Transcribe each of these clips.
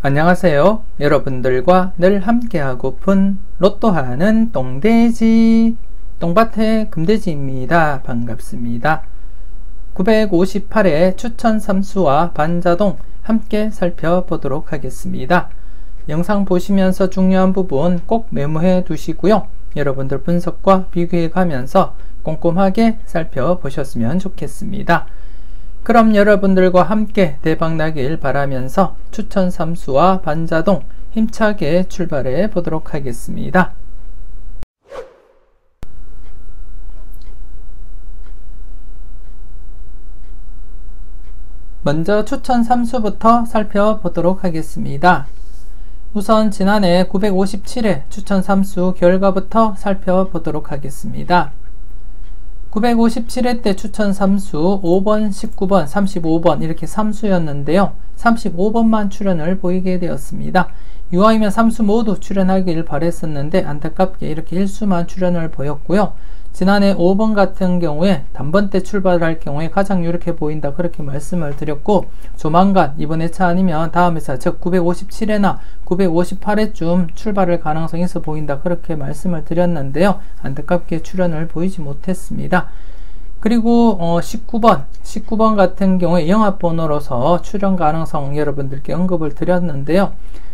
안녕하세요. 여러분들과 늘 함께하고픈 로또하는 똥돼지 똥밭의 금돼지입니다. 반갑습니다. 958회 추천 3수와 반자동 함께 살펴보도록 하겠습니다. 영상 보시면서 중요한 부분 꼭 메모해 두시고요. 여러분들 분석과 비교해 가면서 꼼꼼하게 살펴보셨으면 좋겠습니다. 그럼 여러분들과 함께 대박나길 바라면서 추천 3수와 반자동 힘차게 출발해 보도록 하겠습니다. 먼저 추천 3수부터 살펴보도록 하겠습니다. 우선 지난해 957회 추천 3수 결과부터 살펴보도록 하겠습니다. 957회 때 추천 3수 5번, 19번, 35번 이렇게 3수였는데요. 35번만 출연을 보이게 되었습니다. 이왕이면 3수 모두 출연하길 바랬었는데 안타깝게 이렇게 1수만 출연을 보였고요. 지난해 5번 같은 경우에 단번때 출발할 경우에 가장 유력해 보인다 그렇게 말씀을 드렸고, 조만간 이번 회차 아니면 다음 회차 즉 957회나 958회쯤 출발할 가능성이 있어 보인다 그렇게 말씀을 드렸는데요. 안타깝게 출연을 보이지 못했습니다. 그리고 19번 같은 경우에 영합번호로서 출연 가능성 여러분들께 언급을 드렸는데요.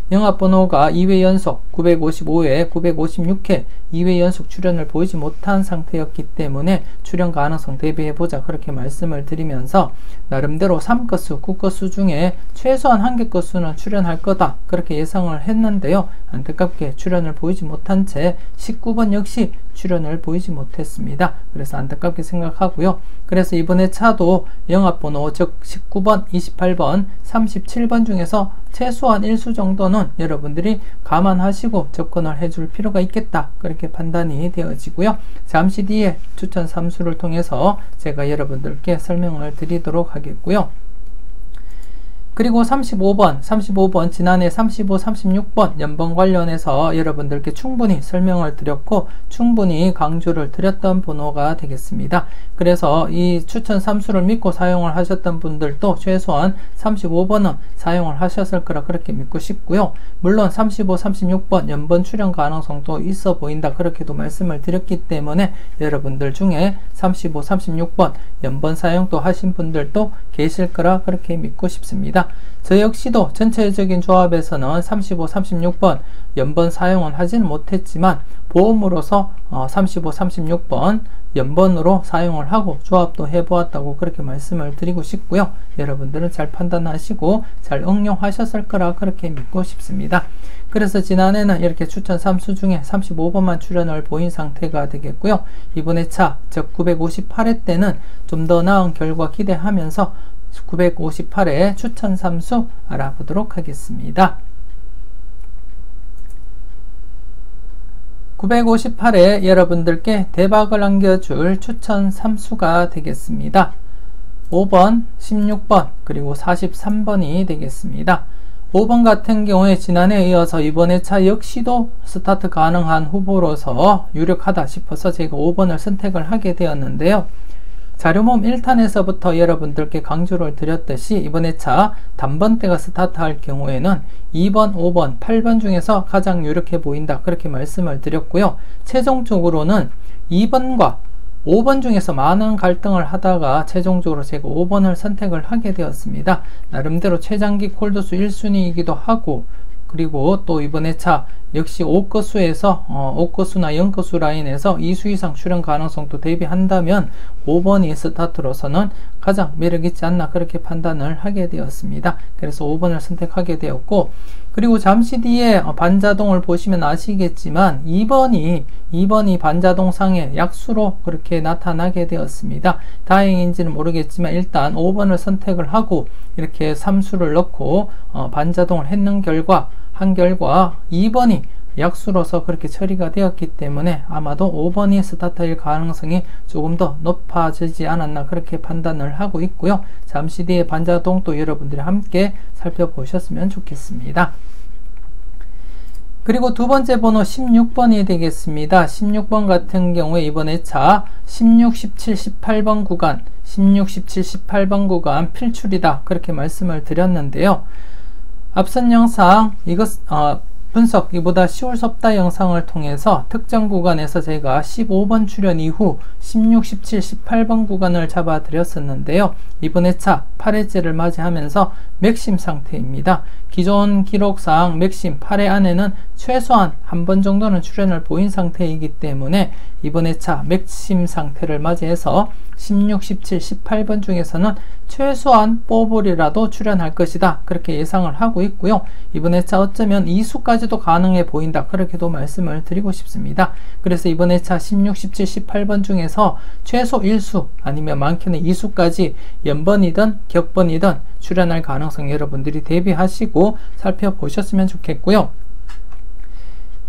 영합번호가 2회 연속 955회, 956회 2회 연속 출연을 보이지 못한 상태였기 때문에 출연 가능성 대비해보자 그렇게 말씀을 드리면서 나름대로 3건수, 9건수 중에 최소한 1개 건수는 출연할 거다 그렇게 예상을 했는데요. 안타깝게 출연을 보이지 못한 채 19번 역시 출연을 보이지 못했습니다. 그래서 안타깝게 생각하고요. 그래서 이번에 차도 영합번호 즉 19번, 28번, 37번 중에서 최소한 1수 정도는 여러분들이 감안하시고 접근을 해줄 필요가 있겠다 그렇게 판단이 되어지고요. 잠시 뒤에 추천 3수를 통해서 제가 여러분들께 설명을 드리도록 하겠고요. 그리고 35번 지난해 35, 36번 연번 관련해서 여러분들께 충분히 설명을 드렸고 충분히 강조를 드렸던 번호가 되겠습니다. 그래서 이 추천 3수를 믿고 사용을 하셨던 분들도 최소한 35번은 사용을 하셨을 거라 그렇게 믿고 싶고요. 물론 35, 36번 연번 출연 가능성도 있어 보인다 그렇게도 말씀을 드렸기 때문에 여러분들 중에 35, 36번 연번 사용도 하신 분들도 계실 거라 그렇게 믿고 싶습니다. 저 역시도 전체적인 조합에서는 35, 36번 연번 사용은 하지는 못했지만 보험으로서 35, 36번 연번으로 사용을 하고 조합도 해보았다고 그렇게 말씀을 드리고 싶고요. 여러분들은 잘 판단하시고 잘 응용하셨을 거라 그렇게 믿고 싶습니다. 그래서 지난해는 이렇게 추천 3수 중에 35번만 출연을 보인 상태가 되겠고요. 이번에 차 즉 958회 때는 좀 더 나은 결과 기대하면서 958회 추천 3수 알아보도록 하겠습니다. 958회 여러분들께 대박을 안겨줄 추천 3수가 되겠습니다. 5번, 16번, 그리고 43번이 되겠습니다. 5번 같은 경우에 지난해에 이어서 이번 회차 역시도 스타트 가능한 후보로서 유력하다 싶어서 제가 5번을 선택을 하게 되었는데요. 자료모음 1탄에서부터 여러분들께 강조를 드렸듯이 이번 회차 단번대가 스타트할 경우에는 2번, 5번, 8번 중에서 가장 유력해 보인다 그렇게 말씀을 드렸고요. 최종적으로는 2번과 5번 중에서 많은 갈등을 하다가 최종적으로 제가 5번을 선택을 하게 되었습니다. 나름대로 최장기 콜드수 1순위이기도 하고 그리고 또 이번 회차 역시 5건수에서 5건수나 0건수 라인에서 2수 이상 출연 가능성도 대비한다면 5번이 스타트로서는 가장 매력있지 않나 그렇게 판단을 하게 되었습니다. 그래서 5번을 선택하게 되었고, 그리고 잠시 뒤에 반자동을 보시면 아시겠지만 2번이 반자동상의 약수로 그렇게 나타나게 되었습니다. 다행인지는 모르겠지만 일단 5번을 선택을 하고 이렇게 3수를 넣고 반자동을 했는 결과 2번이 약수로서 그렇게 처리가 되었기 때문에 아마도 5번이 스타트일 가능성이 조금 더 높아지지 않았나 그렇게 판단을 하고 있고요. 잠시 뒤에 반자동도 여러분들이 함께 살펴보셨으면 좋겠습니다. 그리고 두 번째 번호 16번이 되겠습니다. 16번 같은 경우에 이번 회차 16, 17, 18번 구간 16, 17, 18번 구간 필출이다 그렇게 말씀을 드렸는데요. 앞선 영상 분석 이보다 쉬울 수 없다 영상을 통해서 특정 구간에서 제가 15번 출현 이후 16, 17, 18번 구간을 잡아 드렸었는데요. 이번 회차 8회째를 맞이하면서 맥심 상태입니다. 기존 기록상 맥심 8회 안에는 최소한 한 번 정도는 출현을 보인 상태이기 때문에 이번 회차 맥심 상태를 맞이해서 16, 17, 18번 중에서는 최소한 뽀볼이라도 출현할 것이다, 그렇게 예상을 하고 있고요. 이번 회차 어쩌면 2수까지도 가능해 보인다, 그렇게도 말씀을 드리고 싶습니다. 그래서 이번 회차 16, 17, 18번 중에서 최소 1수 아니면 많게는 2수까지 연번이든 격번이든 출현할 가능성 여러분들이 대비하시고 살펴보셨으면 좋겠고요.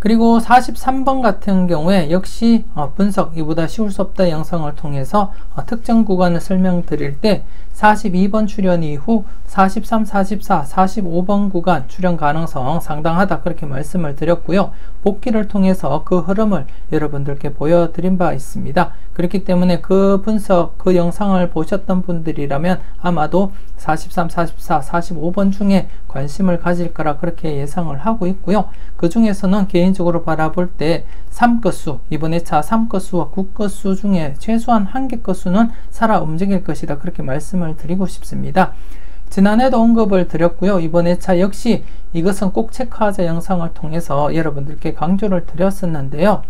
그리고 43번 같은 경우에 역시 분석 이보다 쉬울 수 없다 영상을 통해서 특정 구간을 설명드릴 때 42번 출현 이후 43, 44, 45번 구간 출현 가능성 상당하다, 그렇게 말씀을 드렸고요. 복기를 통해서 그 흐름을 여러분들께 보여드린 바 있습니다. 그렇기 때문에 그 분석, 그 영상을 보셨던 분들이라면 아마도 43, 44, 45번 중에 관심을 가질 거라 그렇게 예상을 하고 있고요. 그 중에서는 개인적으로 바라볼 때 3끝수, 이번 회차 3끝수와 9끝수 중에 최소한 한 개 끝수는 살아 움직일 것이다, 그렇게 말씀을 드리고 싶습니다. 지난해도 언급을 드렸고요. 이번 회차 역시 이것은 꼭 체크하자 영상을 통해서 여러분들께 강조를 드렸었는데요.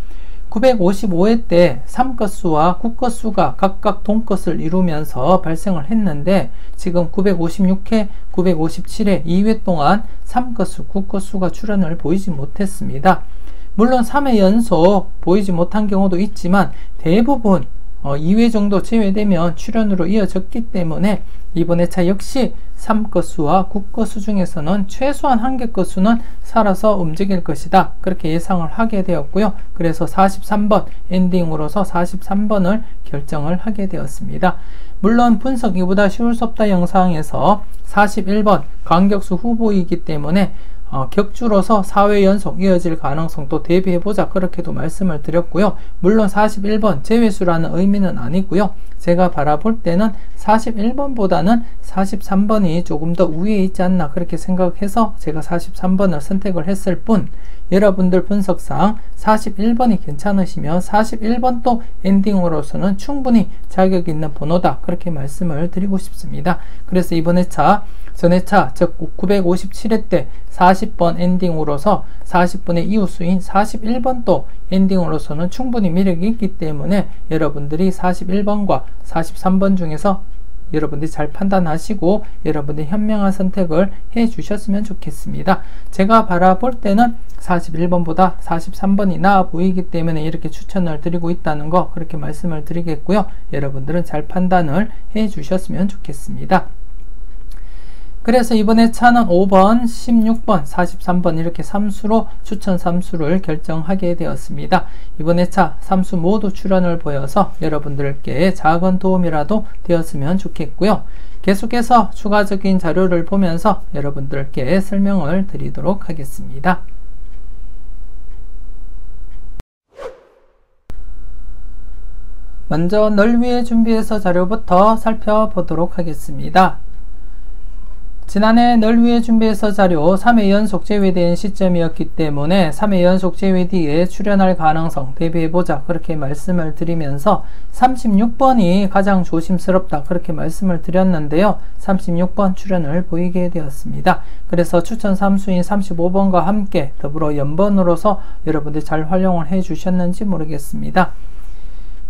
955회 때 3끝수와 9끝수가 각각 동끝을 이루면서 발생을 했는데 지금 956회, 957회 2회 동안 3끝수, 9끝수가 출현을 보이지 못했습니다. 물론 3회 연속 보이지 못한 경우도 있지만 대부분 2회 정도 제외되면 출현으로 이어졌기 때문에 이번 회차 역시 3끝수와 9끝수 중에서는 최소한 한 개 끝수는 살아서 움직일 것이다, 그렇게 예상을 하게 되었고요. 그래서 43번 엔딩으로서 43번을 결정을 하게 되었습니다. 물론 분석 이보다 쉬울 수 없다 영상에서 41번 강격수 후보이기 때문에 격주로서 4회 연속 이어질 가능성도 대비해보자, 그렇게도 말씀을 드렸고요. 물론 41번 제외수라는 의미는 아니고요. 제가 바라볼 때는 41번보다는 43번이 조금 더 우위에 있지 않나, 그렇게 생각해서 제가 43번을 선택을 했을 뿐, 여러분들 분석상 41번이 괜찮으시면 41번도 엔딩으로서는 충분히 자격 있는 번호다, 그렇게 말씀을 드리고 싶습니다. 그래서 이번 회차, 전회차 즉 957회 때 40번 엔딩으로서 40분의 이웃수인 41번도 엔딩으로서는 충분히 매력이 있기 때문에 여러분들이 41번과 43번 중에서 여러분들이 잘 판단하시고 여러분들이 현명한 선택을 해 주셨으면 좋겠습니다. 제가 바라볼 때는 41번보다 43번이 나아 보이기 때문에 이렇게 추천을 드리고 있다는 거, 그렇게 말씀을 드리겠고요. 여러분들은 잘 판단을 해 주셨으면 좋겠습니다. 그래서 이번 회차는 5번, 16번, 43번 이렇게 3수로 추천 3수를 결정하게 되었습니다. 이번 회차 3수 모두 출현을 보여서 여러분들께 작은 도움이라도 되었으면 좋겠고요. 계속해서 추가적인 자료를 보면서 여러분들께 설명을 드리도록 하겠습니다. 먼저 널 위해 준비해서 자료부터 살펴보도록 하겠습니다. 지난해 널 위해 준비해서 자료 3회 연속 제외된 시점이었기 때문에 3회 연속 제외 뒤에 출현할 가능성 대비해보자, 그렇게 말씀을 드리면서 36번이 가장 조심스럽다, 그렇게 말씀을 드렸는데요. 36번 출현을 보이게 되었습니다. 그래서 추천 3수인 35번과 함께 더불어 연번으로서 여러분들이 잘 활용을 해 주셨는지 모르겠습니다.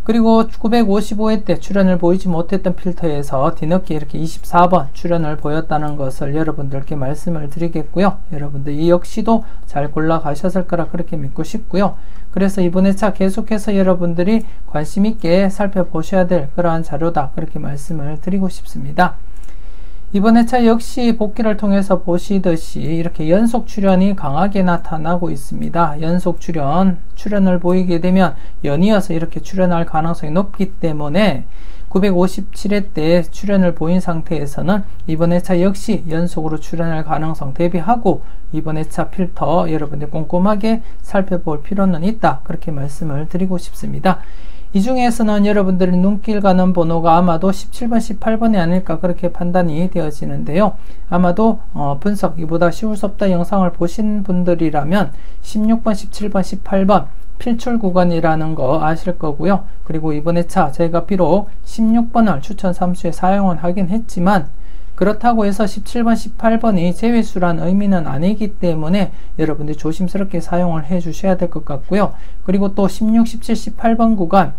그리고 955회 때 출현을 보이지 못했던 필터에서 뒤늦게 이렇게 24번 출현을 보였다는 것을 여러분들께 말씀을 드리겠고요. 여러분들 이 역시도 잘 골라 가셨을 거라 그렇게 믿고 싶고요. 그래서 이번 회차 계속해서 여러분들이 관심 있게 살펴보셔야 될 그러한 자료다, 그렇게 말씀을 드리고 싶습니다. 이번 회차 역시 복귀를 통해서 보시듯이 이렇게 연속 출현이 강하게 나타나고 있습니다. 연속 출현을 보이게 되면 연이어서 이렇게 출현할 가능성이 높기 때문에 957회 때 출현을 보인 상태에서는 이번 회차 역시 연속으로 출현할 가능성 대비하고 이번 회차 필터 여러분들 꼼꼼하게 살펴볼 필요는 있다, 그렇게 말씀을 드리고 싶습니다. 이 중에서는 여러분들이 눈길 가는 번호가 아마도 17번, 18번이 아닐까 그렇게 판단이 되어지는데요. 아마도 분석 이보다 쉬울 수 없다 영상을 보신 분들이라면 16번, 17번, 18번 필출 구간이라는 거 아실 거고요. 그리고 이번 회차 저희가 비록 16번을 추천 삼수에 사용은 하긴 했지만 그렇다고 해서 17번, 18번이 제외수란 의미는 아니기 때문에 여러분들이 조심스럽게 사용을 해 주셔야 될 것 같고요. 그리고 또 16, 17, 18번 구간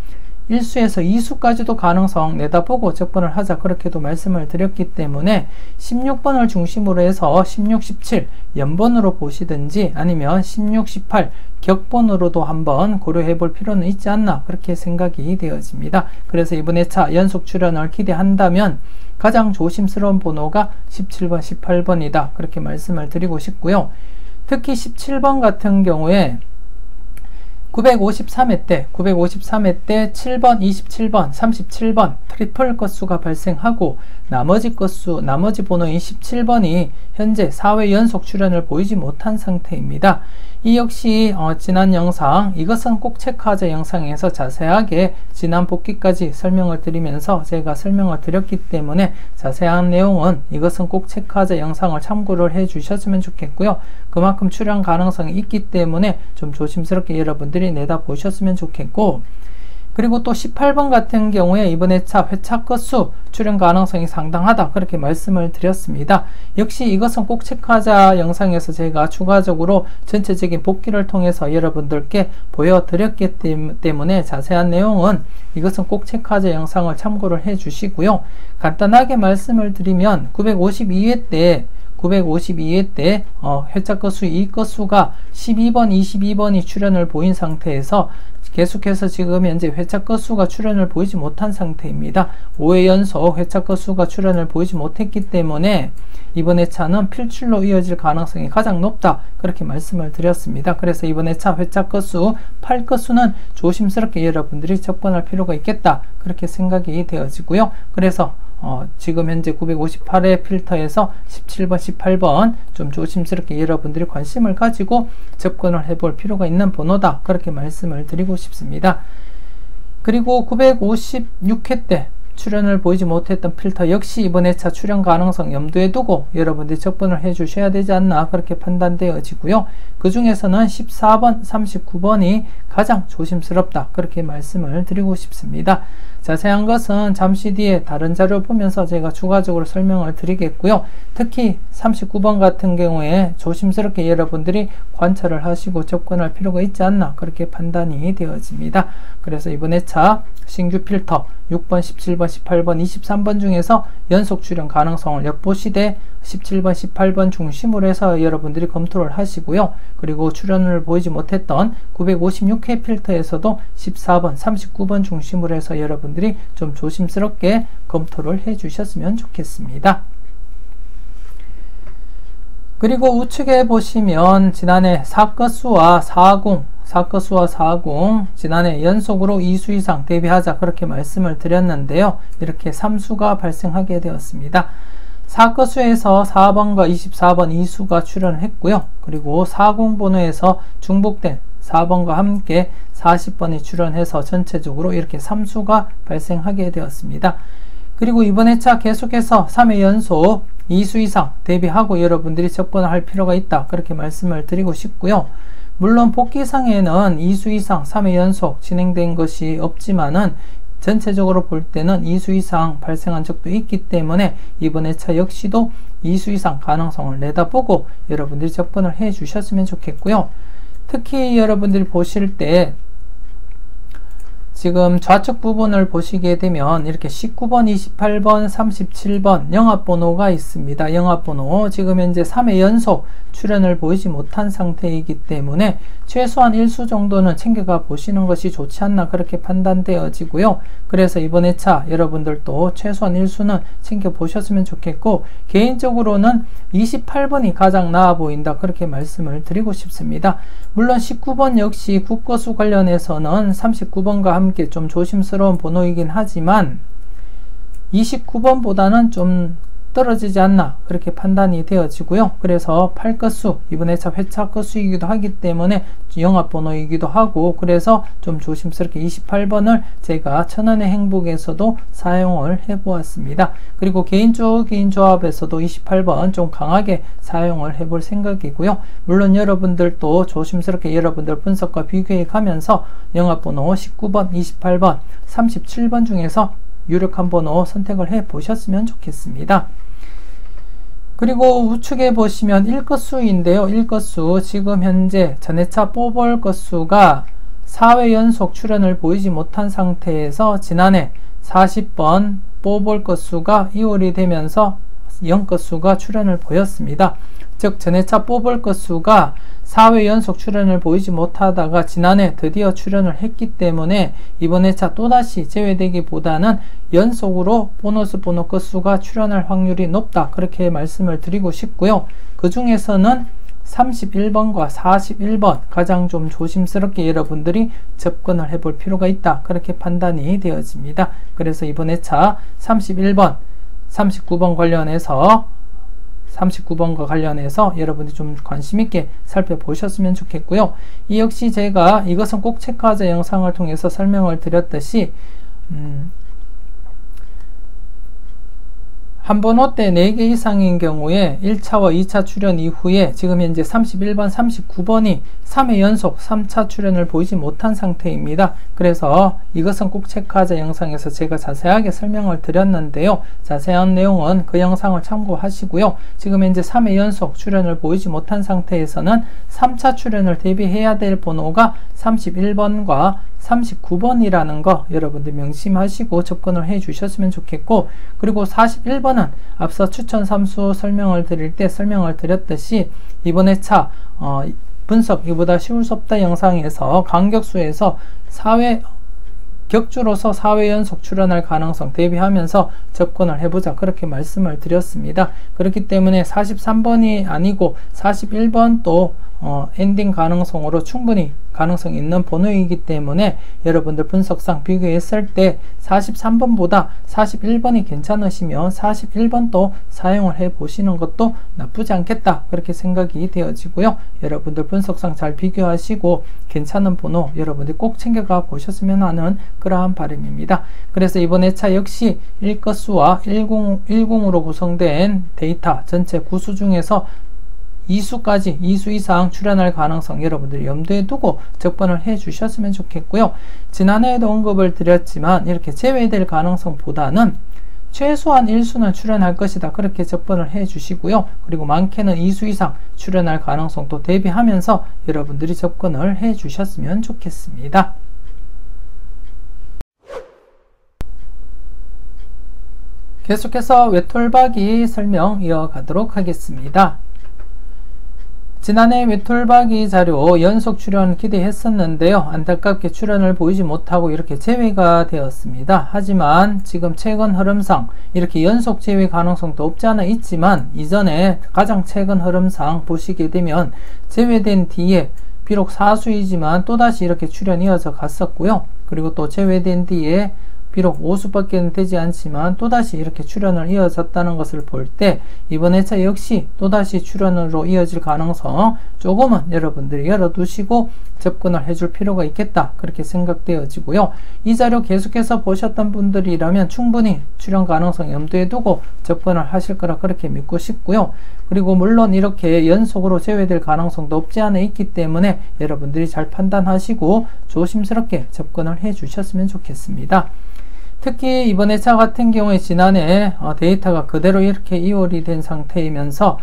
1수에서 2수까지도 가능성 내다보고 접근을 하자 그렇게도 말씀을 드렸기 때문에 16번을 중심으로 해서 16, 17 연번으로 보시든지 아니면 16, 18 격번으로도 한번 고려해 볼 필요는 있지 않나 그렇게 생각이 되어집니다. 그래서 이번 회차 연속 출연을 기대한다면 가장 조심스러운 번호가 17번, 18번이다 그렇게 말씀을 드리고 싶고요. 특히 17번 같은 경우에 953회 때 7번, 27번, 37번 트리플 건수가 발생하고 나머지 번호인 17번이 현재 4회 연속 출연을 보이지 못한 상태입니다. 이 역시 지난 영상 이것은 꼭 체크하자 영상에서 자세하게 지난 복귀까지 설명을 드리면서 제가 설명을 드렸기 때문에 자세한 내용은 이것은 꼭 체크하자 영상을 참고를 해 주셨으면 좋겠고요. 그만큼 출연 가능성이 있기 때문에 좀 조심스럽게 여러분들이 내다보셨으면 좋겠고, 그리고 또 18번 같은 경우에 이번 회차 건수 출연 가능성이 상당하다 그렇게 말씀을 드렸습니다. 역시 이것은 꼭 체크하자 영상에서 제가 추가적으로 전체적인 복귀를 통해서 여러분들께 보여드렸기 때문에 자세한 내용은 이것은 꼭 체크하자 영상을 참고를 해 주시고요. 간단하게 말씀을 드리면 952회 때 회차 건수 2건수가 12번, 22번이 출연을 보인 상태에서 계속해서 지금 현재 회차 건수가 출연을 보이지 못한 상태입니다. 5회 연속 회차 건수가 출연을 보이지 못했기 때문에 이번 회차는 필출로 이어질 가능성이 가장 높다 그렇게 말씀을 드렸습니다. 그래서 이번 회차 건수 8건수는 조심스럽게 여러분들이 접근할 필요가 있겠다 그렇게 생각이 되어지고요. 그래서 지금 현재 958회 필터에서 17번, 18번 좀 조심스럽게 여러분들이 관심을 가지고 접근을 해볼 필요가 있는 번호다 그렇게 말씀을 드리고 싶습니다. 그리고 956회 때 출연을 보이지 못했던 필터 역시 이번 회차 출연 가능성 염두에 두고 여러분들이 접근을 해 주셔야 되지 않나 그렇게 판단되어지고요. 그 중에서는 14번, 39번이 가장 조심스럽다 그렇게 말씀을 드리고 싶습니다. 자세한 것은 잠시 뒤에 다른 자료 보면서 제가 추가적으로 설명을 드리겠고요. 특히 39번 같은 경우에 조심스럽게 여러분들이 관찰을 하시고 접근할 필요가 있지 않나 그렇게 판단이 되어집니다. 그래서 이번 회차 신규 필터 6번, 17번, 18번, 23번 중에서 연속 출연 가능성을 엿보시되 17번, 18번 중심으로 해서 여러분들이 검토를 하시고요. 그리고 출연을 보이지 못했던 956회 필터에서도 14번, 39번 중심으로 해서 여러분들이 좀 조심스럽게 검토를 해 주셨으면 좋겠습니다. 그리고 우측에 보시면 지난해 4건수와 40 지난해 연속으로 2수 이상 대비하자 그렇게 말씀을 드렸는데요. 이렇게 3수가 발생하게 되었습니다. 4건수에서 4번과 24번 2수가 출연을 했고요. 그리고 40번호에서 중복된 4번과 함께 40번이 출연해서 전체적으로 이렇게 3수가 발생하게 되었습니다. 그리고 이번 회차 계속해서 3회 연속 2수 이상 대비하고 여러분들이 접근을 할 필요가 있다 그렇게 말씀을 드리고 싶고요. 물론 복귀상에는 2수 이상 3회 연속 진행된 것이 없지만은 전체적으로 볼 때는 2수 이상 발생한 적도 있기 때문에 이번 회차 역시도 2수 이상 가능성을 내다보고 여러분들이 접근을 해 주셨으면 좋겠고요. 특히 여러분들이 보실 때 지금 좌측 부분을 보시게 되면 이렇게 19번, 28번, 37번 영합번호가 있습니다. 영합번호 지금 현재 3회 연속 출연을 보이지 못한 상태이기 때문에 최소한 1수 정도는 챙겨가 보시는 것이 좋지 않나 그렇게 판단되어지고요. 그래서 이번 회차 여러분들도 최소한 1수는 챙겨 보셨으면 좋겠고, 개인적으로는 28번이 가장 나아 보인다 그렇게 말씀을 드리고 싶습니다. 물론 19번 역시 국거수 관련해서는 39번과 함께 좀 조심스러운 번호이긴 하지만 29번보다는 좀 떨어지지 않나 그렇게 판단이 되어지고요. 그래서 팔 건수, 이번 회차 회차 건수이기도 하기 때문에 영합번호이기도 하고, 그래서 좀 조심스럽게 28번을 제가 천원의 행복에서도 사용을 해 보았습니다. 그리고 개인 조합에서도 28번 좀 강하게 사용을 해 볼 생각이고요. 물론 여러분들도 조심스럽게 여러분들 분석과 비교해 가면서 영합번호 19번, 28번, 37번 중에서 유력한 번호 선택을 해 보셨으면 좋겠습니다. 그리고 우측에 보시면 1건수인데요. 1건수 지금 현재 전회차 뽑을 건수가 4회 연속 출현을 보이지 못한 상태에서 지난해 40번 뽑을 건수가 2월이 되면서 0건수가 출현을 보였습니다. 즉 전회차 뽑을 건수가 4회 연속 출현을 보이지 못하다가 지난해 드디어 출현을 했기 때문에 이번 회차 또다시 제외되기보다는 연속으로 보너스 번호 건수가 출현할 확률이 높다, 그렇게 말씀을 드리고 싶고요. 그 중에서는 31번과 41번 가장 좀 조심스럽게 여러분들이 접근을 해볼 필요가 있다, 그렇게 판단이 되어집니다. 그래서 이번 회차 31번, 39번 관련해서 39번과 관련해서 여러분들이 좀 관심있게 살펴보셨으면 좋겠고요. 이 역시 제가 이것은 꼭 체크하자 영상을 통해서 설명을 드렸듯이 한 번호 때 4개 이상인 경우에 1차와 2차 출현 이후에 지금 현재 31번, 39번이 3회 연속 3차 출현을 보이지 못한 상태입니다. 그래서 이것은 꼭 체크하자 영상에서 제가 자세하게 설명을 드렸는데요. 자세한 내용은 그 영상을 참고하시고요. 지금 현재 3회 연속 출현을 보이지 못한 상태에서는 3차 출현을 대비해야 될 번호가 31번과 39번이라는 거 여러분들 명심하시고 접근을 해 주셨으면 좋겠고, 그리고 41번은 앞서 추천 삼수 설명을 드릴 때 설명을 드렸듯이 이번 회차 분석 이보다 쉬울 수 없다 영상에서 간격수에서 4회 격주로서 4회 연속 출현할 가능성 대비하면서 접근을 해보자, 그렇게 말씀을 드렸습니다. 그렇기 때문에 43번이 아니고 41번도 엔딩 가능성으로 충분히 가능성이 있는 번호이기 때문에 여러분들 분석상 비교했을 때 43번보다 41번이 괜찮으시면 41번도 사용을 해 보시는 것도 나쁘지 않겠다, 그렇게 생각이 되어지고요. 여러분들 분석상 잘 비교하시고 괜찮은 번호 여러분들 꼭 챙겨가 보셨으면 하는 그러한 바람입니다. 그래서 이번 회차 역시 1건수와 10으로 구성된 데이터 전체 구수 중에서 2수까지 2수 이상 출현할 가능성 여러분들이 염두에 두고 접근을 해 주셨으면 좋겠고요. 지난해에도 언급을 드렸지만 이렇게 제외될 가능성보다는 최소한 1수는 출현할 것이다, 그렇게 접근을 해 주시고요. 그리고 많게는 2수 이상 출현할 가능성도 대비하면서 여러분들이 접근을 해 주셨으면 좋겠습니다. 계속해서 외톨박이 설명 이어가도록 하겠습니다. 지난해 외톨박이 자료 연속 출현 기대했었는데요. 안타깝게 출현을 보이지 못하고 이렇게 제외가 되었습니다. 하지만 지금 최근 흐름상 이렇게 연속 제외 가능성도 없지 않아 있지만, 이전에 가장 최근 흐름상 보시게 되면 제외된 뒤에 비록 4수이지만 또다시 이렇게 출현이 이어져 갔었고요. 그리고 또 제외된 뒤에 비록 5수밖에 되지 않지만 또다시 이렇게 출현을 이어졌다는 것을 볼 때 이번 회차 역시 또다시 출현으로 이어질 가능성 조금은 여러분들이 열어두시고 접근을 해줄 필요가 있겠다, 그렇게 생각되어지고요. 이 자료 계속해서 보셨던 분들이라면 충분히 출현 가능성 염두에 두고 접근을 하실 거라 그렇게 믿고 싶고요. 그리고 물론 이렇게 연속으로 제외될 가능성도 없지 않아 있기 때문에 여러분들이 잘 판단하시고 조심스럽게 접근을 해 주셨으면 좋겠습니다. 특히 이번 회차 같은 경우에 지난해 데이터가 그대로 이렇게 이월이 된 상태이면서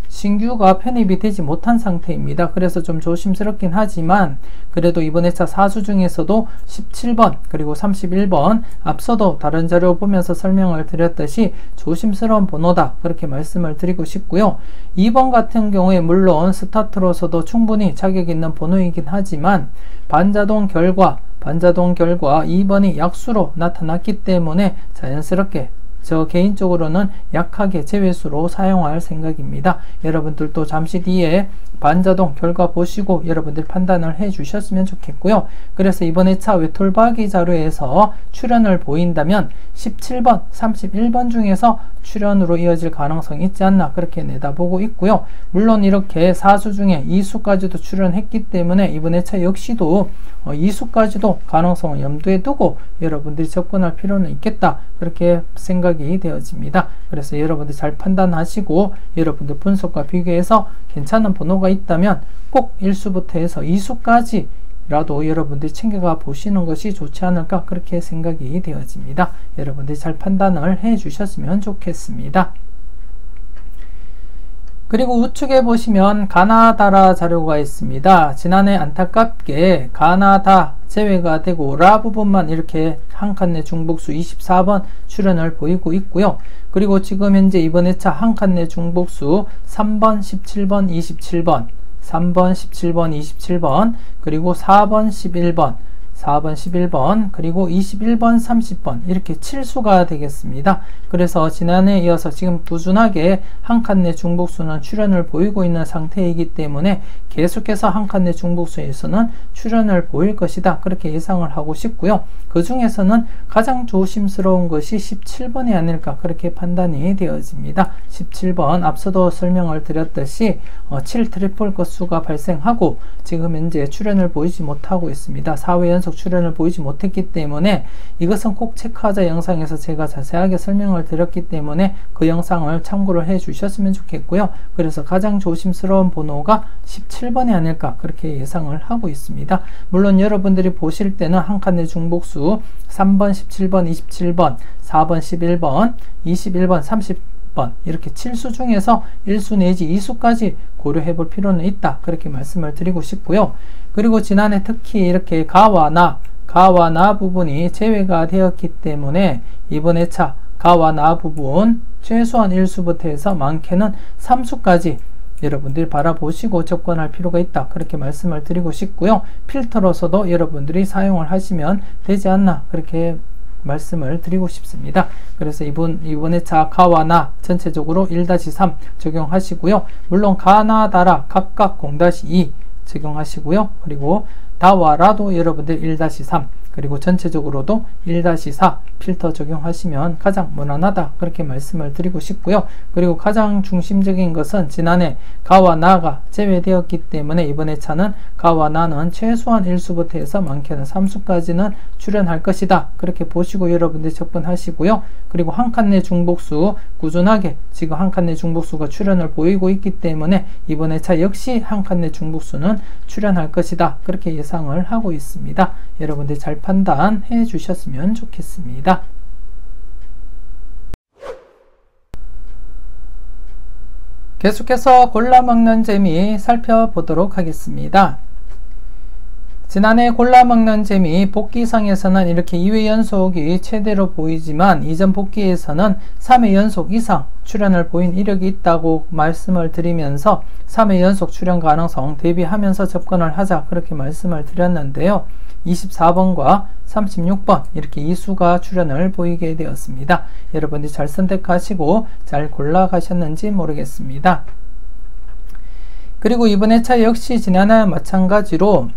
신규가 편입이 되지 못한 상태입니다. 그래서 좀 조심스럽긴 하지만 그래도 이번 회차 4수 중에서도 17번 그리고 31번 앞서도 다른 자료 보면서 설명을 드렸듯이 조심스러운 번호다, 그렇게 말씀을 드리고 싶고요. 2번 같은 경우에 물론 스타트로서도 충분히 자격 있는 번호이긴 하지만 반자동 결과 2번이 약수로 나타났기 때문에 자연스럽게 저 개인적으로는 약하게 제외수로 사용할 생각입니다. 여러분들도 잠시 뒤에 반자동 결과 보시고 여러분들 판단을 해 주셨으면 좋겠고요. 그래서 이번 회차 외톨박이 자료에서 출현을 보인다면 17번, 31번 중에서 출현으로 이어질 가능성이 있지 않나 그렇게 내다보고 있고요. 물론 이렇게 4수 중에 2수까지도 출현했기 때문에 이번 회차 역시도 2수까지도 가능성을 염두에 두고 여러분들이 접근할 필요는 있겠다 그렇게 생각이 되어집니다. 그래서 여러분들 잘 판단하시고 여러분들 분석과 비교해서 괜찮은 번호가 있다면 꼭 1수부터 해서 2수까지 라도 여러분들이 챙겨가 보시는 것이 좋지 않을까 그렇게 생각이 되어집니다. 여러분들이 잘 판단을 해 주셨으면 좋겠습니다. 그리고 우측에 보시면 가나다라 자료가 있습니다. 지난해 안타깝게 가나다 제외가 되고 라 부분만 이렇게 한 칸내 중복수 24번 출현을 보이고 있고요. 그리고 지금 현재 이번 회차 한 칸내 중복수 3번, 17번, 27번 3번, 17번, 27번 그리고 4번, 11번 4번, 11번 그리고 21번, 30번 이렇게 7수가 되겠습니다. 그래서 지난해에 이어서 지금 꾸준하게 한 칸내 중복수는 출현을 보이고 있는 상태이기 때문에 계속해서 한 칸내 중복수에서는 출현을 보일 것이다 그렇게 예상을 하고 싶고요. 그 중에서는 가장 조심스러운 것이 17번이 아닐까 그렇게 판단이 되어집니다. 17번 앞서도 설명을 드렸듯이 7 트리플 건수가 발생하고 지금 현재 출현을 보이지 못하고 있습니다. 4회 연속 출현을 보이지 못했기 때문에 이것은 꼭 체크하자 영상에서 제가 자세하게 설명을 드렸기 때문에 그 영상을 참고를 해 주셨으면 좋겠고요. 그래서 가장 조심스러운 번호가 17번이 아닐까 그렇게 예상을 하고 있습니다. 물론 여러분들이 보실 때는 한 칸내 중복수 3번, 17번, 27번, 4번, 11번, 21번, 30번 이렇게 7수 중에서 1수 내지 2수까지 고려해 볼 필요는 있다 그렇게 말씀을 드리고 싶고요. 그리고 지난해 특히 이렇게 가와 나 부분이 제외가 되었기 때문에 이번 회차 가와 나 부분 최소한 1수부터 해서 많게는 3수까지 여러분들이 바라보시고 접근할 필요가 있다 그렇게 말씀을 드리고 싶고요. 필터로서도 여러분들이 사용을 하시면 되지 않나 그렇게 말씀을 드리고 싶습니다. 그래서 이번 회차 가와 나 전체적으로 1-3 적용하시고요. 물론 가나다라 각각 0-2 적용하시고요. 그리고 다와 라도 여러분들 1-3 그리고 전체적으로도 1-4 필터 적용하시면 가장 무난하다 그렇게 말씀을 드리고 싶고요. 그리고 가장 중심적인 것은 지난해 가와 나가 제외되었기 때문에 이번 회차는 가와 나는 최소한 1수부터 해서 많게는 3수까지는 출현할 것이다 그렇게 보시고 여러분들이 접근하시고요. 그리고 한 칸내 중복수 꾸준하게 지금 한 칸내 중복수가 출현을 보이고 있기 때문에 이번 회차 역시 한 칸내 중복수는 출현할 것이다 그렇게 예상을 하고 있습니다. 여러분들이 잘 판단해 주셨으면 좋겠습니다. 계속해서 골라먹는 재미 살펴보도록 하겠습니다. 지난해 골라먹는 재미 복귀상에서는 이렇게 2회 연속이 최대로 보이지만 이전 복귀에서는 3회 연속 이상 출현을 보인 이력이 있다고 말씀을 드리면서 3회 연속 출현 가능성 대비하면서 접근을 하자 그렇게 말씀을 드렸는데요. 24번과 36번 이렇게 2수가 출현을 보이게 되었습니다. 여러분들이 잘 선택하시고 잘 골라가셨는지 모르겠습니다. 그리고 이번 회차 역시 지난해와 마찬가지로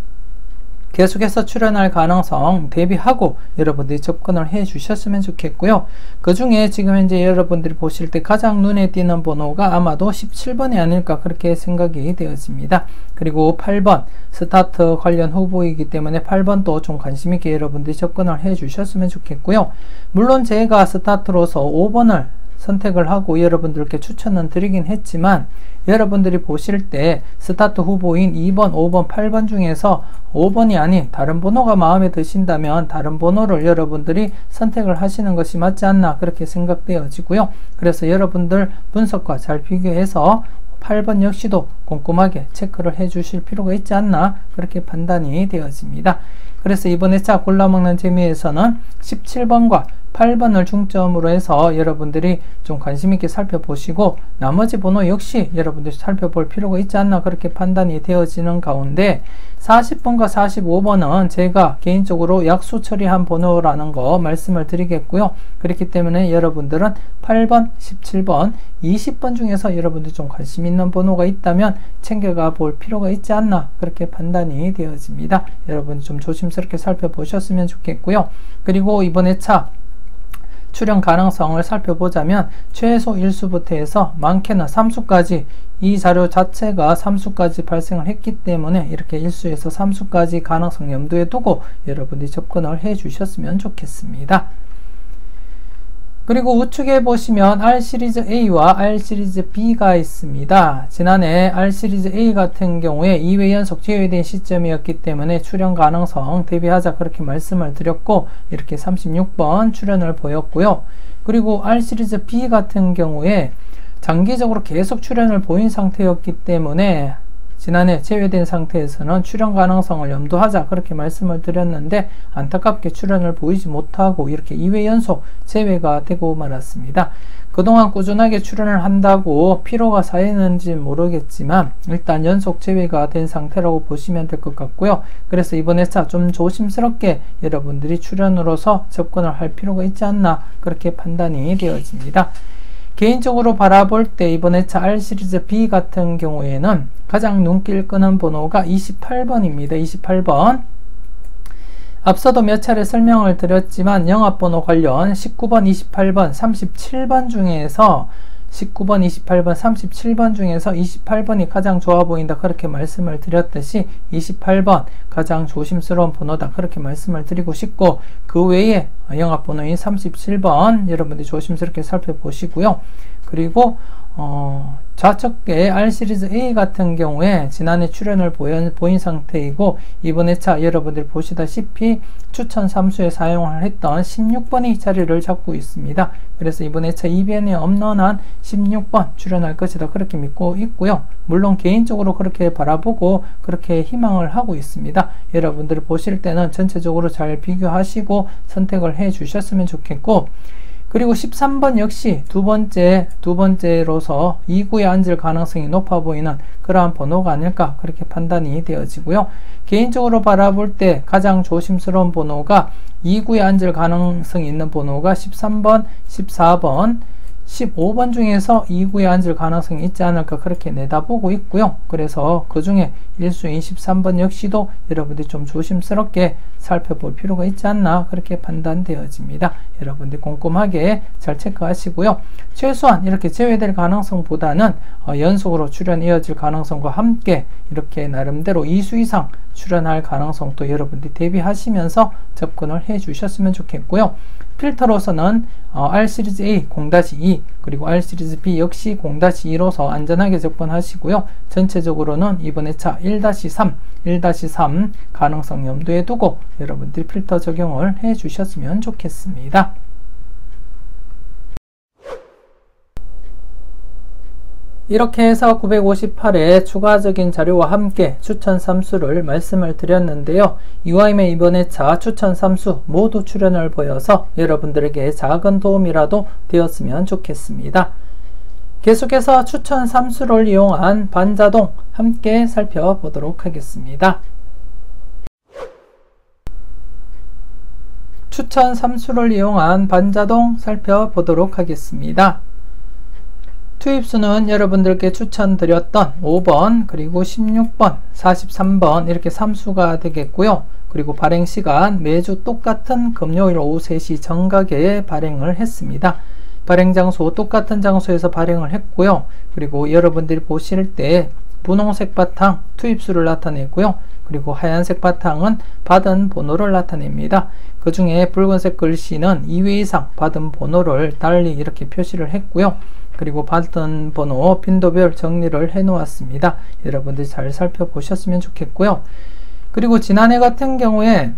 계속해서 출현할 가능성 대비하고 여러분들이 접근을 해 주셨으면 좋겠고요. 그 중에 지금 현재 여러분들이 보실 때 가장 눈에 띄는 번호가 아마도 17번이 아닐까 그렇게 생각이 되어집니다. 그리고 8번 스타트 관련 후보이기 때문에 8번도 좀 관심 있게 여러분들이 접근을 해 주셨으면 좋겠고요. 물론 제가 스타트로서 5번을 선택을 하고 여러분들께 추천은 드리긴 했지만 여러분들이 보실 때 스타트 후보인 2번, 5번, 8번 중에서 5번이 아닌 다른 번호가 마음에 드신다면 다른 번호를 여러분들이 선택을 하시는 것이 맞지 않나 그렇게 생각되어지고요. 그래서 여러분들 분석과 잘 비교해서 8번 역시도 꼼꼼하게 체크를 해 주실 필요가 있지 않나 그렇게 판단이 되어집니다. 그래서 이번 회차 골라먹는 재미에서는 17번과 8번을 중점으로 해서 여러분들이 좀 관심 있게 살펴보시고 나머지 번호 역시 여러분들이 살펴볼 필요가 있지 않나 그렇게 판단이 되어지는 가운데 40번과 45번은 제가 개인적으로 약수 처리한 번호라는 거 말씀을 드리겠고요. 그렇기 때문에 여러분들은 8번, 17번, 20번 중에서 여러분들 좀 관심 있는 번호가 있다면 챙겨가 볼 필요가 있지 않나 그렇게 판단이 되어집니다. 여러분 좀 조심스럽게 살펴보셨으면 좋겠고요. 그리고 이번 회차 출현 가능성을 살펴보자면 최소 1수부터 해서 많게는 3수까지 이 자료 자체가 3수까지 발생을 했기 때문에 이렇게 1수에서 3수까지 가능성 염두에 두고 여러분들이 접근을 해 주셨으면 좋겠습니다. 그리고 우측에 보시면 R시리즈 A와 R시리즈 B가 있습니다. 지난해 R시리즈 A 같은 경우에 2회 연속 제외된 시점이었기 때문에 출현 가능성 대비하자 그렇게 말씀을 드렸고 이렇게 36번 출현을 보였고요. 그리고 R시리즈 B 같은 경우에 장기적으로 계속 출현을 보인 상태였기 때문에 지난해 제외된 상태에서는 출현 가능성을 염두하자 그렇게 말씀을 드렸는데 안타깝게 출현을 보이지 못하고 이렇게 2회 연속 제외가 되고 말았습니다. 그동안 꾸준하게 출현을 한다고 피로가 쌓이는지 모르겠지만 일단 연속 제외가 된 상태라고 보시면 될 것 같고요. 그래서 이번 회차 좀 조심스럽게 여러분들이 출현으로서 접근을 할 필요가 있지 않나 그렇게 판단이 되어집니다. 개인적으로 바라볼 때 이번 회차 R시리즈 B 같은 경우에는 가장 눈길 끄는 번호가 28번입니다. 28번. 앞서도 몇 차례 설명을 드렸지만 영합번호 관련 19번, 28번, 37번 중에서 19번, 28번, 37번 중에서 28번이 가장 좋아 보인다 그렇게 말씀을 드렸듯이 28번 가장 조심스러운 번호다 그렇게 말씀을 드리고 싶고 그 외에 영합번호인 37번 여러분들이 조심스럽게 살펴보시고요. 그리고 좌측에 R시리즈 A 같은 경우에 지난해 출현을 보인 상태이고 이번 회차 여러분들 보시다시피 추천 3수에 사용을 했던 16번이 자리를 잡고 있습니다. 그래서 이번 회차 이변이 없는 한 16번 출현할 것이다 그렇게 믿고 있고요. 물론 개인적으로 그렇게 바라보고 그렇게 희망을 하고 있습니다. 여러분들 보실 때는 전체적으로 잘 비교하시고 선택을 해 주셨으면 좋겠고 그리고 13번 역시 두 번째로서 2구에 앉을 가능성이 높아 보이는 그러한 번호가 아닐까 그렇게 판단이 되어지고요. 개인적으로 바라볼 때 가장 조심스러운 번호가 2구에 앉을 가능성이 있는 번호가 13번, 14번, 15번 중에서 2구에 앉을 가능성이 있지 않을까 그렇게 내다보고 있고요. 그래서 그 중에 1수인 13번 역시도 여러분들이 좀 조심스럽게 살펴볼 필요가 있지 않나 그렇게 판단되어집니다. 여러분들이 꼼꼼하게 잘 체크하시고요. 최소한 이렇게 제외될 가능성보다는 연속으로 출현 이어질 가능성과 함께 이렇게 나름대로 2수 이상 출현할 가능성도 여러분들이 대비하시면서 접근을 해 주셨으면 좋겠고요. 필터로서는 R시리즈 A 0-2 그리고 R시리즈 B 역시 0-2로서 안전하게 접근하시고요. 전체적으로는 이번 회차 1-3 가능성 염두에 두고 여러분들이 필터 적용을 해 주셨으면 좋겠습니다. 이렇게 해서 958회 추가적인 자료와 함께 추천 3수를 말씀을 드렸는데요. 이와이면 이번 회차 추천 3수 모두 출현을 보여서 여러분들에게 작은 도움이라도 되었으면 좋겠습니다. 계속해서 추천 3수를 이용한 반자동 함께 살펴보도록 하겠습니다. 추천 3수를 이용한 반자동 살펴보도록 하겠습니다. 투입수는 여러분들께 추천드렸던 5번 그리고 16번 43번 이렇게 3수가 되겠고요. 그리고 발행시간 매주 똑같은 금요일 오후 3시 정각에 발행을 했습니다. 발행장소 똑같은 장소에서 발행을 했고요. 그리고 여러분들이 보실 때 분홍색 바탕 투입수를 나타내고요. 그리고 하얀색 바탕은 받은 번호를 나타냅니다. 그 중에 붉은색 글씨는 2회 이상 받은 번호를 달리 이렇게 표시를 했고요. 그리고 받은 번호 빈도별 정리를 해 놓았습니다. 여러분들이 잘 살펴보셨으면 좋겠고요. 그리고 지난해 같은 경우에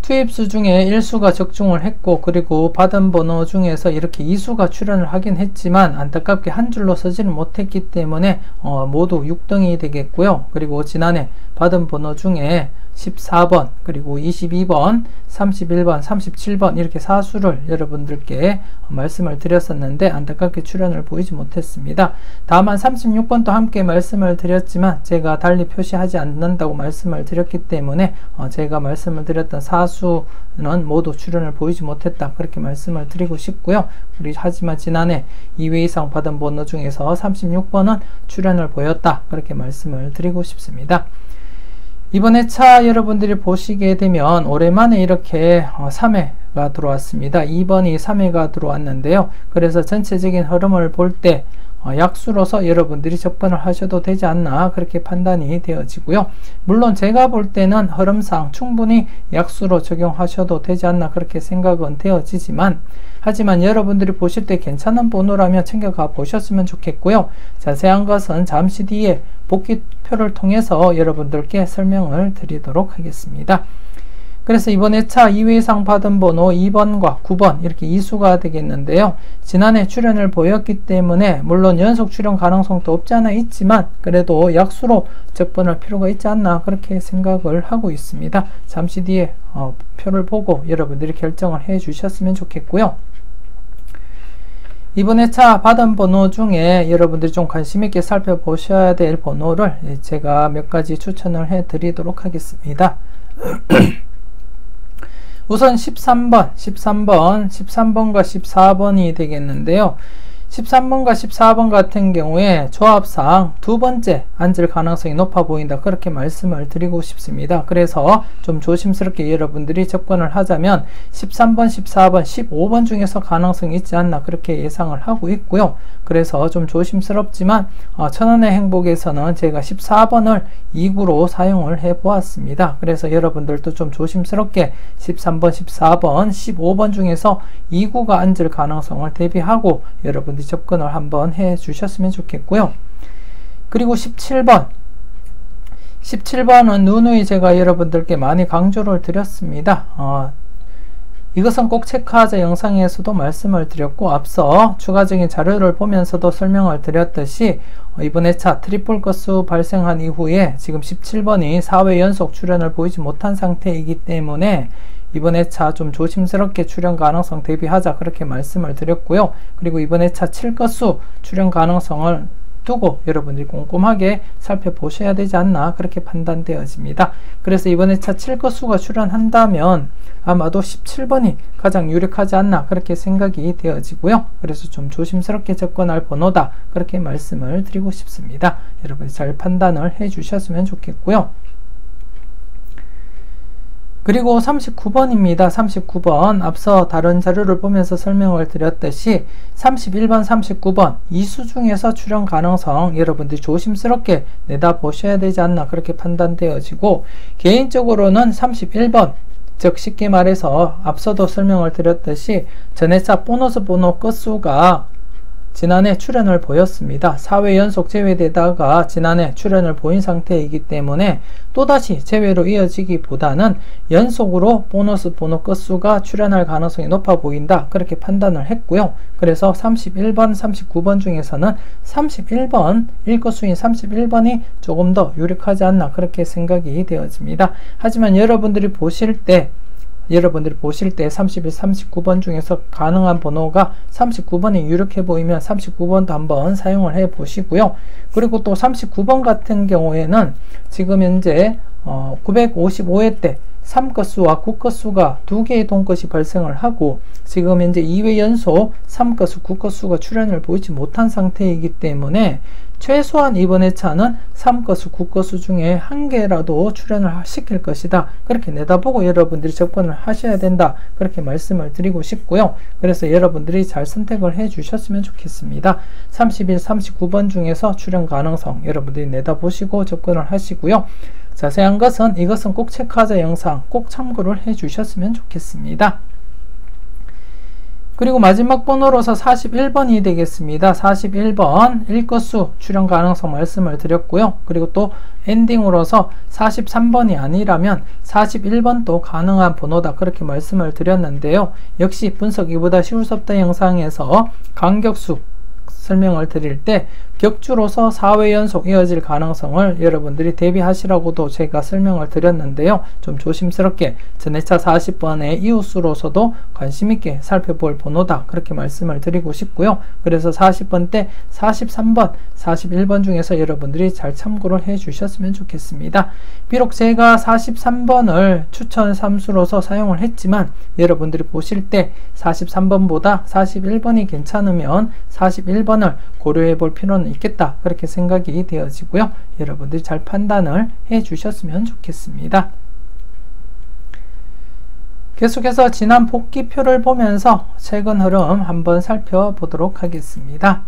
투입수 중에 1수가 적중을 했고 그리고 받은 번호 중에서 이렇게 2수가 출현을 하긴 했지만 안타깝게 한 줄로 서지는 못했기 때문에 모두 6등이 되겠고요. 그리고 지난해 받은 번호 중에 14번, 그리고 22번, 31번, 37번 이렇게 사수를 여러분들께 말씀을 드렸었는데 안타깝게 출연을 보이지 못했습니다. 다만 36번도 함께 말씀을 드렸지만 제가 달리 표시하지 않는다고 말씀을 드렸기 때문에 제가 말씀을 드렸던 사수는 모두 출연을 보이지 못했다 그렇게 말씀을 드리고 싶고요. 하지만 지난해 2회 이상 받은 번호 중에서 36번은 출연을 보였다 그렇게 말씀을 드리고 싶습니다. 이번에 차 여러분들이 보시게 되면 오랜만에 이렇게 3회가 들어왔습니다. 2번이 3회가 들어왔는데요. 그래서 전체적인 흐름을 볼 때 약수로서 여러분들이 접근을 하셔도 되지 않나 그렇게 판단이 되어지고요. 물론 제가 볼 때는 흐름상 충분히 약수로 적용하셔도 되지 않나 그렇게 생각은 되어지지만 하지만 여러분들이 보실 때 괜찮은 번호라면 챙겨가 보셨으면 좋겠고요. 자세한 것은 잠시 뒤에 복귀표를 통해서 여러분들께 설명을 드리도록 하겠습니다. 그래서 이번에 차 2회 이상 받은 번호 2번과 9번 이렇게 이수가 되겠는데요. 지난해 출연을 보였기 때문에 물론 연속 출연 가능성도 없지 않아 있지만 그래도 약수로 접근할 필요가 있지 않나 그렇게 생각을 하고 있습니다. 잠시 뒤에 표를 보고 여러분들이 결정을 해 주셨으면 좋겠고요. 이번에 차 받은 번호 중에 여러분들이 좀 관심 있게 살펴보셔야 될 번호를 제가 몇 가지 추천을 해 드리도록 하겠습니다. 우선 13번과 14번이 되겠는데요. 13번과 14번 같은 경우에 조합상 두 번째 앉을 가능성이 높아 보인다 그렇게 말씀을 드리고 싶습니다. 그래서 좀 조심스럽게 여러분들이 접근을 하자면 13번, 14번, 15번 중에서 가능성이 있지 않나 그렇게 예상을 하고 있고요. 그래서 좀 조심스럽지만 천원의 행복에서는 제가 14번을 2구로 사용을 해 보았습니다. 그래서 여러분들도 좀 조심스럽게 13번, 14번, 15번 중에서 2구가 앉을 가능성을 대비하고 여러분들이 접근을 한번 해 주셨으면 좋겠고요. 그리고 17번은 누누이 제가 여러분들께 많이 강조를 드렸습니다. 이것은 꼭 체크하자 영상에서도 말씀을 드렸고 앞서 추가적인 자료를 보면서도 설명을 드렸듯이 이번에 차 트리플 건수 발생한 이후에 지금 17번이 4회 연속 출연을 보이지 못한 상태이기 때문에 이번에 차 좀 조심스럽게 출연 가능성 대비하자 그렇게 말씀을 드렸고요. 그리고 이번에 차 7건수 출연 가능성을 두고 여러분들이 꼼꼼하게 살펴보셔야 되지 않나 그렇게 판단되어집니다. 그래서 이번에 차 7건수가 출연한다면 아마도 17번이 가장 유력하지 않나 그렇게 생각이 되어지고요. 그래서 좀 조심스럽게 접근할 번호다 그렇게 말씀을 드리고 싶습니다. 여러분이 잘 판단을 해 주셨으면 좋겠고요. 그리고 39번입니다. 39번 앞서 다른 자료를 보면서 설명을 드렸듯이 31번, 39번 이수 중에서 출연 가능성 여러분들이 조심스럽게 내다보셔야 되지 않나 그렇게 판단되어지고 개인적으로는 31번 즉 쉽게 말해서 앞서도 설명을 드렸듯이 전회차 보너스 번호 건수가 지난해 출연을 보였습니다. 4회 연속 제외되다가 지난해 출연을 보인 상태이기 때문에 또다시 제외로 이어지기보다는 연속으로 보너스 번호 건수가 출연할 가능성이 높아 보인다 그렇게 판단을 했고요. 그래서 31번, 39번 중에서는 31번 1건수인 31번이 조금 더 유력하지 않나 그렇게 생각이 되어집니다. 하지만 여러분들이 보실 때 31, 39번 중에서 가능한 번호가 39번이 유력해 보이면 39번도 한번 사용을 해 보시고요. 그리고 또 39번 같은 경우에는 지금 현재 955회 때 3건수와 9건수가 두 개의 동것이 발생을 하고 지금 현재 2회 연속 3건수, 9건수가 출연을 보이지 못한 상태이기 때문에 최소한 이번에 차는 3건수, 9건수 중에 한 개라도 출연을 시킬 것이다. 그렇게 내다보고 여러분들이 접근을 하셔야 된다. 그렇게 말씀을 드리고 싶고요. 그래서 여러분들이 잘 선택을 해 주셨으면 좋겠습니다. 31, 39번 중에서 출연 가능성 여러분들이 내다보시고 접근을 하시고요. 자세한 것은 이것은 꼭 체크하자 영상 꼭 참고를 해 주셨으면 좋겠습니다. 그리고 마지막 번호로서 41번이 되겠습니다. 41번 1건수 출연 가능성 말씀을 드렸고요. 그리고 또 엔딩으로서 43번이 아니라면 41번도 가능한 번호다 그렇게 말씀을 드렸는데요. 역시 분석 이보다 쉬울 수 없다 영상에서 간격수 설명을 드릴 때 격주로서 4회 연속 이어질 가능성을 여러분들이 대비하시라고도 제가 설명을 드렸는데요. 좀 조심스럽게 전해차 40번의 이웃수로서도 관심있게 살펴볼 번호다, 그렇게 말씀을 드리고 싶고요. 그래서 40번 때 43번, 41번 중에서 여러분들이 잘 참고를 해 주셨으면 좋겠습니다. 비록 제가 43번을 추천 3수로서 사용을 했지만 여러분들이 보실 때 43번보다 41번이 괜찮으면 41번을 고려해 볼 필요는 있겠다, 그렇게 생각이 되어지고요. 여러분들이 잘 판단을 해 주셨으면 좋겠습니다. 계속해서 지난 복귀표를 보면서 최근 흐름 한번 살펴보도록 하겠습니다.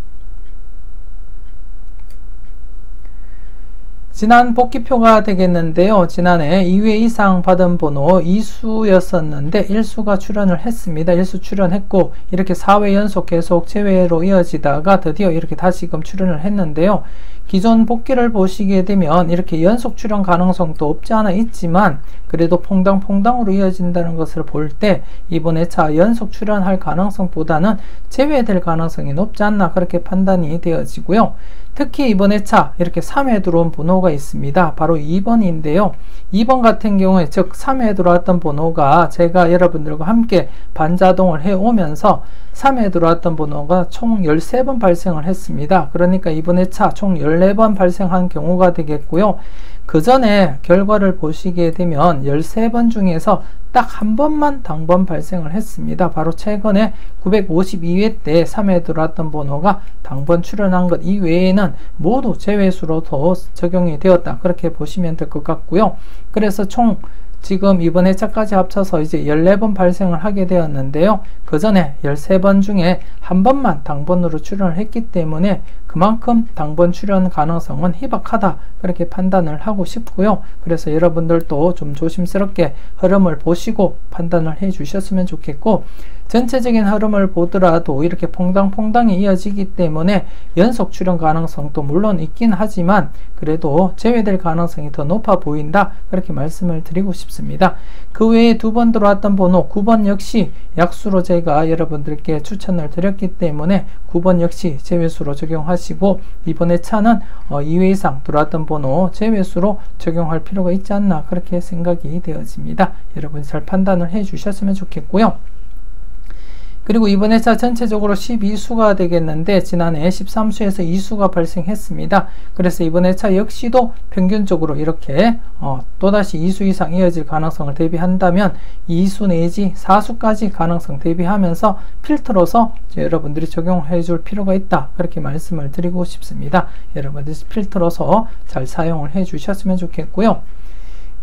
지난 복귀표가 되겠는데요. 지난해 2회 이상 받은 번호 2수였었는데 1수가 출현을 했습니다. 1수 출현했고 이렇게 4회 연속 계속 재회로 이어지다가 드디어 이렇게 다시금 출현을 했는데요. 기존 복귀를 보시게 되면 이렇게 연속 출현 가능성도 없지 않아 있지만 그래도 퐁당퐁당으로 이어진다는 것을 볼 때 이번 회차 연속 출현할 가능성보다는 제외될 가능성이 높지 않나, 그렇게 판단이 되어지고요. 특히 이번 회차 이렇게 3회 들어온 번호가 있습니다. 바로 2번인데요. 2번 같은 경우에, 즉 3회 들어왔던 번호가 제가 여러분들과 함께 반자동을 해오면서 3회 들어왔던 번호가 총 13번 발생을 했습니다. 그러니까 이번 회차 총 14번 발생한 경우가 되겠고요. 그 전에 결과를 보시게 되면 13번 중에서 딱 한 번만 당번 발생을 했습니다. 바로 최근에 952회 때 3회 들어왔던 번호가 당번 출현한 것 이외에는 모두 제외수로도 적용이 되었다, 그렇게 보시면 될 것 같고요. 그래서 총 지금 이번 회차까지 합쳐서 이제 14번 발생을 하게 되었는데요. 그 전에 13번 중에 한 번만 당번으로 출현을 했기 때문에 그만큼 당번 출현 가능성은 희박하다, 그렇게 판단을 하고 싶고요. 그래서 여러분들도 좀 조심스럽게 흐름을 보시고 판단을 해 주셨으면 좋겠고, 전체적인 흐름을 보더라도 이렇게 퐁당퐁당이 이어지기 때문에 연속 출현 가능성도 물론 있긴 하지만 그래도 제외될 가능성이 더 높아 보인다, 그렇게 말씀을 드리고 싶습니다. 그 외에 두 번 들어왔던 번호 9번 역시 약수로 제가 여러분들께 추천을 드렸기 때문에 9번 역시 제외수로 적용하시고, 이번 회차는 2회 이상 들어왔던 번호 제외수로 적용할 필요가 있지 않나, 그렇게 생각이 되어집니다. 여러분이 잘 판단을 해 주셨으면 좋겠고요. 그리고 이번 회차 전체적으로 12수가 되겠는데 지난해 13수에서 2수가 발생했습니다. 그래서 이번 회차 역시도 평균적으로 이렇게 또다시 2수 이상 이어질 가능성을 대비한다면 2수 내지 4수까지 가능성 대비하면서 필터로서 여러분들이 적용해 줄 필요가 있다, 그렇게 말씀을 드리고 싶습니다. 여러분들이 필터로서 잘 사용을 해 주셨으면 좋겠고요.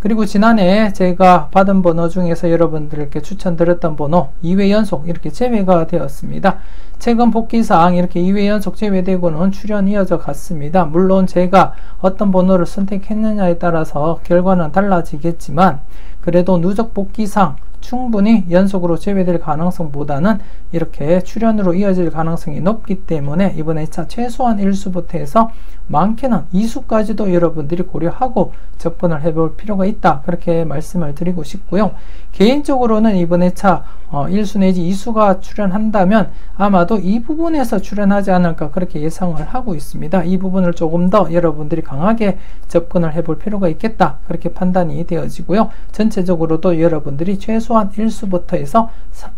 그리고 지난해 제가 받은 번호 중에서 여러분들께 추천드렸던 번호 2회 연속 이렇게 제외가 되었습니다. 최근 복귀사항 이렇게 2회 연속 제외되고는 출현 이어져 갔습니다. 물론 제가 어떤 번호를 선택했느냐에 따라서 결과는 달라지겠지만 그래도 누적 복귀상 충분히 연속으로 제외될 가능성보다는 이렇게 출현으로 이어질 가능성이 높기 때문에 이번 회차 최소한 1수부터 해서 많게는 2수까지도 여러분들이 고려하고 접근을 해볼 필요가 있다, 그렇게 말씀을 드리고 싶고요. 개인적으로는 이번 회차 1수 내지 2수가 출현한다면 아마도 이 부분에서 출현하지 않을까, 그렇게 예상을 하고 있습니다. 이 부분을 조금 더 여러분들이 강하게 접근을 해볼 필요가 있겠다, 그렇게 판단이 되어지고요. 전체적으로도 여러분들이 최소한 1수부터 해서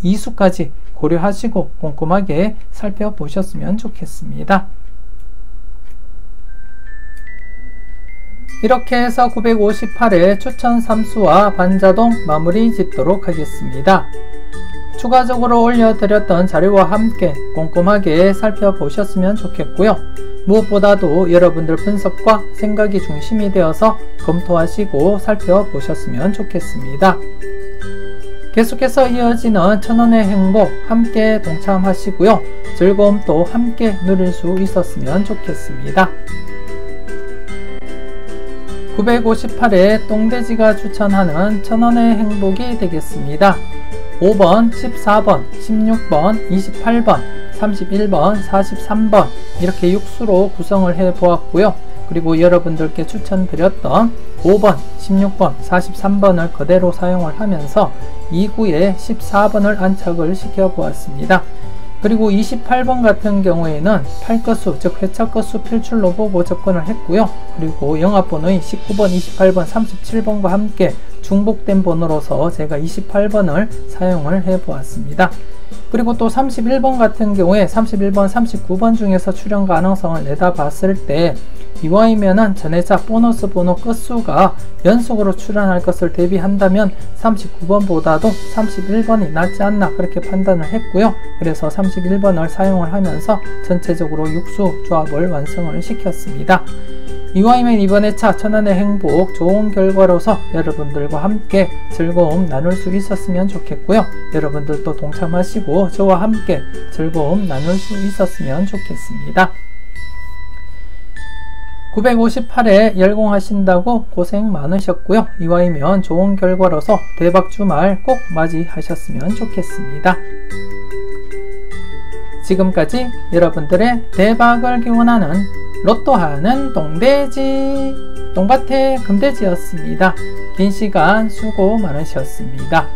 2수까지 고려하시고 꼼꼼하게 살펴보셨으면 좋겠습니다. 이렇게 해서 958회 추천 3수와 반자동 마무리 짓도록 하겠습니다. 추가적으로 올려드렸던 자료와 함께 꼼꼼하게 살펴보셨으면 좋겠고요. 무엇보다도 여러분들 분석과 생각이 중심이 되어서 검토하시고 살펴보셨으면 좋겠습니다. 계속해서 이어지는 천원의 행복 함께 동참하시고요. 즐거움도 함께 누릴 수 있었으면 좋겠습니다. 958회 똥돼지가 추천하는 천원의 행복이 되겠습니다. 5번, 14번, 16번, 28번, 31번, 43번 이렇게 6수로 구성을 해 보았고요. 그리고 여러분들께 추천드렸던 5번, 16번, 43번을 그대로 사용을 하면서 2구에 14번을 안착을 시켜 보았습니다. 그리고 28번 같은 경우에는 팔것수, 즉 회차것수 필출로 보고 접근을 했고요. 그리고 영합번호인 19번, 28번, 37번과 함께 중복된 번호로서 제가 28번을 사용을 해 보았습니다. 그리고 또 31번 같은 경우에 31번, 39번 중에서 출연 가능성을 내다봤을 때 이와이면은 전회차 보너스 번호 끝수가 연속으로 출연할 것을 대비한다면 39번보다도 31번이 낫지 않나 그렇게 판단을 했고요. 그래서 31번을 사용을 하면서 전체적으로 육수 조합을 완성을 시켰습니다. 이와이면 이번 회차 천안의 행복 좋은 결과로서 여러분들과 함께 즐거움 나눌 수 있었으면 좋겠고요. 여러분들도 동참하시고 저와 함께 즐거움 나눌 수 있었으면 좋겠습니다. 958회 열공하신다고 고생 많으셨고요. 이와이면 좋은 결과로서 대박 주말 꼭 맞이하셨으면 좋겠습니다. 지금까지 여러분들의 대박을 기원하는 로또하는 똥돼지 똥밭의 금돼지였습니다. 긴 시간 수고 많으셨습니다.